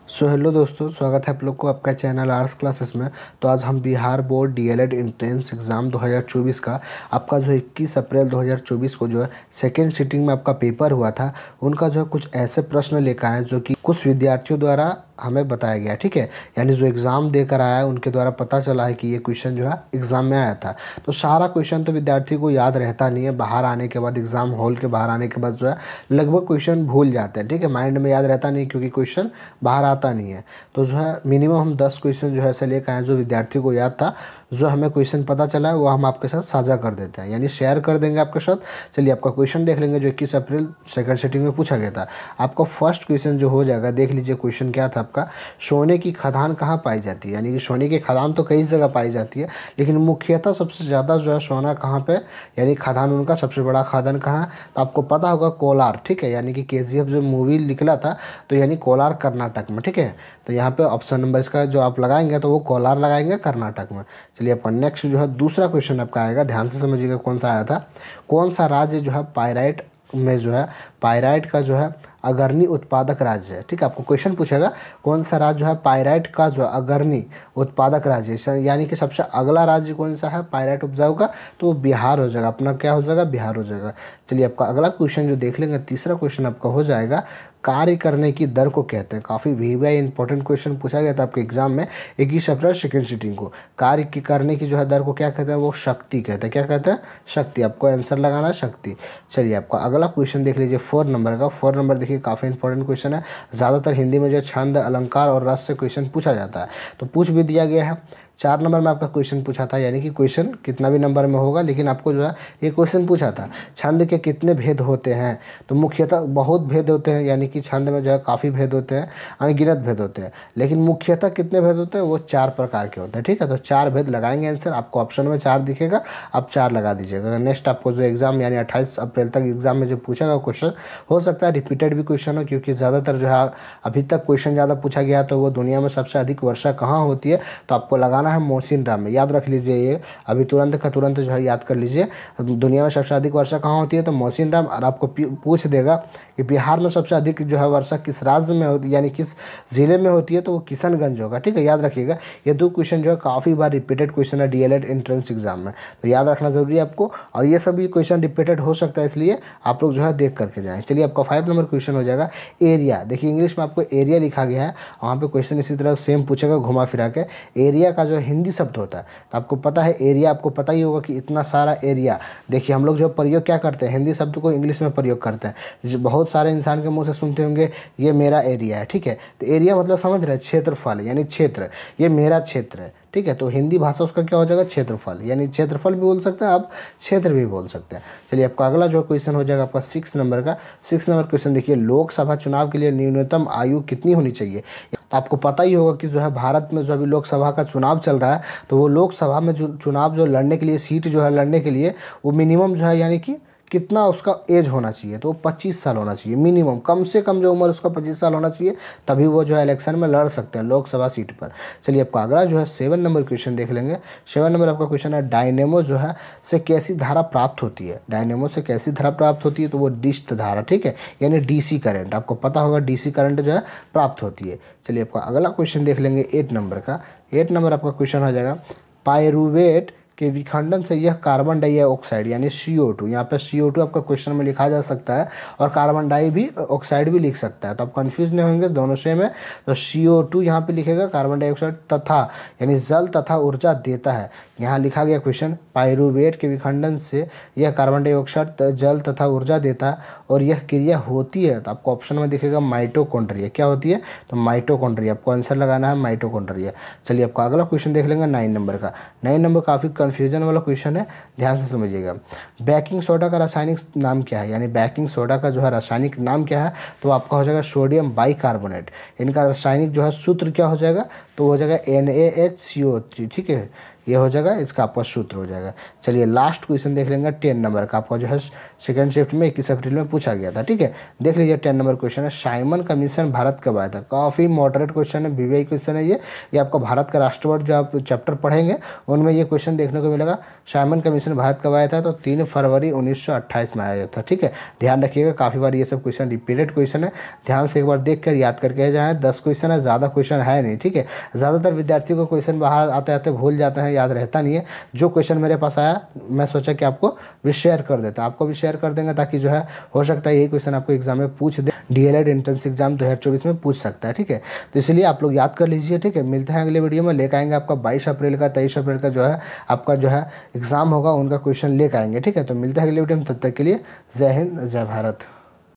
Hello दोस्तों, स्वागत है आप लोग को आपका चैनल आर्ट्स क्लासेस में। तो आज हम Bihar board DElEd entrance exam 2024 का आपका जो 21 अप्रैल 2024 को जो है सेकेंड सिटिंग में आपका पेपर हुआ था, उनका जो है कुछ ऐसे प्रश्न लेकर आए जो कि कुछ विद्यार्थियों द्वारा हमें बताया गया। ठीक है, यानी जो एग्ज़ाम देकर आया है उनके द्वारा पता चला है कि ये क्वेश्चन जो है एग्ज़ाम में आया था। तो सारा क्वेश्चन तो विद्यार्थी को याद रहता नहीं है, बाहर आने के बाद एग्ज़ाम हॉल के बाहर आने के बाद जो है लगभग क्वेश्चन भूल जाते हैं। ठीक है, माइंड में याद रहता नहीं क्योंकि क्वेश्चन बाहर आता नहीं है। तो जो है मिनिमम हम 10 क्वेश्चन जो है ऐसे लेकर आए जो विद्यार्थी को याद था। जो हमें क्वेश्चन पता चला है वो हम आपके साथ साझा कर देते हैं, यानी शेयर कर देंगे आपके साथ। चलिए आपका क्वेश्चन देख लेंगे जो 21 अप्रैल सेकंड सिटिंग में पूछा गया था। आपका फर्स्ट क्वेश्चन जो हो जाएगा, देख लीजिए क्वेश्चन क्या था आपका। सोने की खदान कहाँ पाई जाती है? यानी कि सोने की खदान तो कई जगह पाई जाती है, लेकिन मुख्यतः सबसे ज़्यादा जो है सोना कहाँ पे, यानी खदान उनका सबसे बड़ा खदान कहाँ है? तो आपको पता होगा कोलार। ठीक है, यानी कि केजीएफ जो मूवी निकला था तो यानी कोलार कर्नाटक में। ठीक है, तो यहाँ पे ऑप्शन नंबर इसका जो आप लगाएंगे तो वो कोलार लगाएंगे कर्नाटक में। चलिए आपका नेक्स्ट जो है दूसरा क्वेश्चन आपका आएगा, ध्यान से समझिएगा कौन सा आया था। कौन सा राज्य जो है पाइराइट में जो है पाइराइट का जो है अग्रणी उत्पादक राज्य है? ठीक है, आपको क्वेश्चन पूछेगा कौन सा राज्य जो है पाइराइट का जो अग्रणी उत्पादक राज्य है, यानी कि सबसे अगला राज्य कौन सा है पाइराइट उपजाऊ का? तो वो बिहार हो जाएगा। अपना क्या हो जाएगा? बिहार हो जाएगा। चलिए आपका अगला क्वेश्चन जो देख लेंगे, तीसरा क्वेश्चन आपका हो जाएगा, कार्य करने की दर को कहते हैं। काफ़ी वी इंपॉर्टेंट क्वेश्चन पूछा गया था आपके एग्जाम में 21 अप्रैल सेकेंड सिटिंग को। कार्य की करने की जो है दर को क्या कहते हैं? वो शक्ति कहते हैं। क्या कहते हैं? शक्ति। आपको आंसर लगाना है शक्ति। चलिए आपका अगला क्वेश्चन देख लीजिए 4 नंबर का। 4 नंबर देखिए काफ़ी इंपॉर्टेंट क्वेश्चन है। ज़्यादातर हिंदी में जो छंद, अलंकार और रस से क्वेश्चन पूछा जाता है, तो पूछ भी दिया गया है। 4 नंबर में आपका क्वेश्चन पूछा था, यानी कि क्वेश्चन कितना भी नंबर में होगा लेकिन आपको जो है ये क्वेश्चन पूछा था, छंद के कितने भेद होते हैं? तो मुख्यतः बहुत भेद होते हैं, यानी कि छंद में जो है काफ़ी भेद होते हैं, अनगिनत भेद होते हैं, लेकिन मुख्यतः कितने भेद होते हैं? वो 4 प्रकार के होते हैं। ठीक है, तो 4 भेद लगाएंगे आंसर। आपको ऑप्शन में 4 दिखेगा, आप 4 लगा दीजिएगा। नेक्स्ट आपको जो एग्जाम यानी 28 अप्रैल तक एग्जाम में जो पूछा गया क्वेश्चन, हो सकता है रिपीटेड भी क्वेश्चन हो, क्योंकि ज़्यादातर जो है अभी तक क्वेश्चन ज़्यादा पूछा गया। तो वो दुनिया में सबसे अधिक वर्षा कहाँ होती है? तो आपको लगाना है मौसिनराम में। याद रख लीजिए, ये अभी तुरंत का तुरंत जो है याद कर लीजिए। दुनिया में सबसे अधिक वर्षा कहाँ होती है? तो मौसिनराम। और आपको पूछ देगा कि बिहार में सबसे अधिक जो है वर्षा किस राज्य में होती है, यानी किस जिले में होती है? तो वो किशनगंज होगा। ठीक है, याद रखिएगा। ये 2 क्वेश्चन जो है काफ़ी बार रिपीटेड क्वेश्चन है डीएलएड एंट्रेंस एग्जाम में, तो याद रखना जरूरी है आपको। और ये सभी क्वेश्चन रिपीटेड हो सकता है, इसलिए आप लोग जो है देख करके जाएं। चलिए आपका 5 नंबर क्वेश्चन हो जाएगा एरिया। देखिए इंग्लिश में आपको एरिया लिखा गया है, वहाँ पे क्वेश्चन इसी तरह सेम पूछेगा घुमा फिरा के। एरिया का जो हिंदी शब्द होता है, तो आपको पता है एरिया, आपको पता ही होगा कि इतना सारा एरिया। देखिए हम लोग जो प्रयोग क्या करते हैं, हिंदी शब्द को इंग्लिश में प्रयोग करते हैं। बहुत सारे इंसान के मुंह से सुनते होंगे ये मेरा एरिया है। ठीक है, तो एरिया मतलब समझ रहे हैं क्षेत्रफल, यानी क्षेत्र, ये मेरा क्षेत्र है। ठीक है, तो हिंदी भाषा उसका क्या हो जाएगा? क्षेत्रफल। यानी क्षेत्रफल भी बोल सकते हैं आप, क्षेत्र भी बोल सकते हैं। चलिए आपका अगला जो क्वेश्चन हो जाएगा आपका 6 नंबर का। 6 नंबर क्वेश्चन देखिए, लोकसभा चुनाव के लिए न्यूनतम आयु कितनी होनी चाहिए? तो आपको पता ही होगा कि जो है भारत में जो अभी लोकसभा का चुनाव चल रहा है, तो वो लोकसभा में जो चुनाव जो लड़ने के लिए, सीट जो है लड़ने के लिए, वो मिनिमम जो है यानी कि कितना उसका एज होना चाहिए? तो 25 साल होना चाहिए मिनिमम। कम से कम जो उम्र उसका 25 साल होना चाहिए, तभी वो जो है इलेक्शन में लड़ सकते हैं लोकसभा सीट पर। चलिए आपका अगला जो है 7 नंबर क्वेश्चन देख लेंगे। 7 नंबर आपका क्वेश्चन है, डायनेमो जो है से कैसी धारा प्राप्त होती है? डायनेमो से कैसी धारा प्राप्त होती है? तो वो डिस्ट धारा। ठीक है, यानी डीसी करंट। आपको पता होगा डीसी करंट जो है प्राप्त होती है। चलिए आपका अगला क्वेश्चन देख लेंगे 8 नंबर का। 8 नंबर आपका क्वेश्चन हो जाएगा, पायरुवेट के विखंडन से यह कार्बन डाइऑक्साइड यानी CO2, यहाँ पे CO2 आपका क्वेश्चन में लिखा जा सकता है, और कार्बन डाई भी ऑक्साइड भी लिख सकता है, तो आप कंफ्यूज नहीं होंगे, दोनों सेम है। तो CO2 यहाँ पे लिखेगा, कार्बन डाइऑक्साइड तथा यानी जल तथा ऊर्जा देता है। यहाँ लिखा गया क्वेश्चन, पायरुवेट के विखंडन से यह कार्बन डाइऑक्साइड जल तथा ऊर्जा देता है और यह क्रिया होती है। तो आपको ऑप्शन में दिखेगा माइटोकॉन्ड्रिया। क्या होती है? तो माइटोकॉन्ड्रिया। आपको आंसर लगाना है माइटोकॉन्ड्रिया। चलिए आपका अगला क्वेश्चन देख लेंगे 9 नंबर का। 9 नंबर काफ़ी कन्फ्यूजन वाला क्वेश्चन है, ध्यान से समझिएगा। बेकिंग सोडा का रासायनिक नाम क्या है? यानी बेकिंग सोडा का जो है रासायनिक नाम क्या है? तो आपका हो जाएगा सोडियम बाइकार्बोनेट। इनका रासायनिक जो है सूत्र क्या हो जाएगा? तो हो जाएगा NaHCO3। ठीक है, ये हो जाएगा, इसका आपका सूत्र हो जाएगा। चलिए लास्ट क्वेश्चन देख लेंगे 10 नंबर का, आपका जो है सेकंड शिफ्ट में 21 अप्रैल में पूछा गया था। ठीक है, देख लीजिए 10 नंबर क्वेश्चन है, साइमन कमीशन भारत कब आया था। काफ़ी मॉडरेट क्वेश्चन है, वीवीआई क्वेश्चन है ये आपका भारत का राष्ट्रवाद जो आप चैप्टर पढ़ेंगे उनमें ये क्वेश्चन देखने को मिलेगा। साइमन कमीशन भारत कब आया था, तो 3 फरवरी 1928 में आया था। ठीक है, ध्यान रखिएगा, काफ़ी बार ये सब क्वेश्चन रिपीटेड क्वेश्चन है, ध्यान से एक बार देख कर याद करके जाए। 10 क्वेश्चन है, ज़्यादा क्वेश्चन है नहीं। ठीक है, ज़्यादातर विद्यार्थियों को क्वेश्चन बाहर आते आते भूल जाते हैं, याद रहता नहीं है। जो क्वेश्चन मेरे पास आया मैं सोचा कि आपको भी शेयर कर देता, आपको भी शेयर कर देंगे ताकि जो है हो सकता है यही क्वेश्चन आपको एग्जाम में पूछ दे, डीएलएड एंट्रेंस एग्जाम 2024 में पूछ सकता है। ठीक है, तो इसलिए आप लोग याद कर लीजिए। ठीक है, मिलते हैं अगले वीडियो में, लेकर आएंगे आपका 22 अप्रैल का 23 अप्रैल का जो है आपका जो है एग्जाम होगा उनका क्वेश्चन लेकर आएंगे। ठीक है, तो मिलते हैं अगले वीडियो में, तब तक के लिए जय हिंद जय भारत।